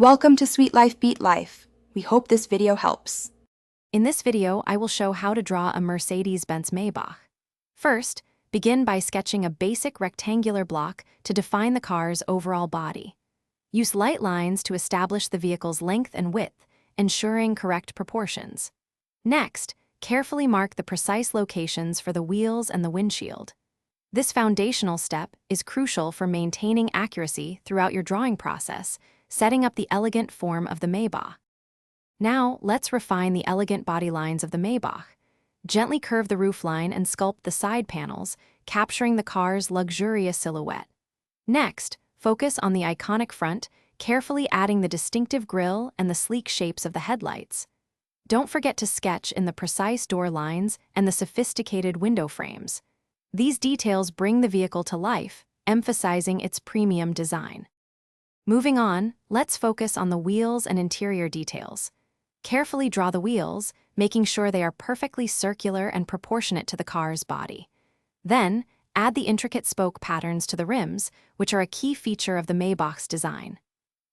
Welcome to Sweet Life Beat Life. We hope this video helps. In this video, I will show how to draw a Mercedes-Benz Maybach. First, begin by sketching a basic rectangular block to define the car's overall body. Use light lines to establish the vehicle's length and width, ensuring correct proportions. Next, carefully mark the precise locations for the wheels and the windshield. This foundational step is crucial for maintaining accuracy throughout your drawing process, setting up the elegant form of the Maybach. Now, let's refine the elegant body lines of the Maybach. Gently curve the roofline and sculpt the side panels, capturing the car's luxurious silhouette. Next, focus on the iconic front, carefully adding the distinctive grille and the sleek shapes of the headlights. Don't forget to sketch in the precise door lines and the sophisticated window frames. These details bring the vehicle to life, emphasizing its premium design. Moving on, let's focus on the wheels and interior details. Carefully draw the wheels, making sure they are perfectly circular and proportionate to the car's body. Then, add the intricate spoke patterns to the rims, which are a key feature of the Maybach's design.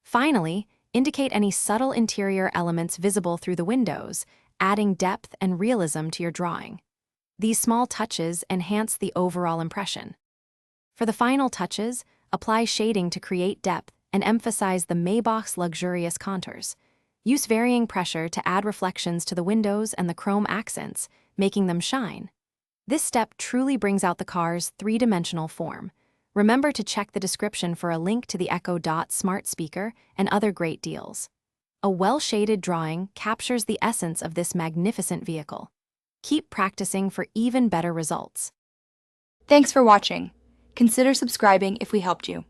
Finally, indicate any subtle interior elements visible through the windows, adding depth and realism to your drawing. These small touches enhance the overall impression. For the final touches, apply shading to create depth and emphasize the Maybach's luxurious contours. Use varying pressure to add reflections to the windows and the chrome accents, making them shine. This step truly brings out the car's three-dimensional form. Remember to check the description for a link to the Echo Dot smart speaker and other great deals. A well-shaded drawing captures the essence of this magnificent vehicle. Keep practicing for even better results. Thanks for watching. Consider subscribing if we helped you.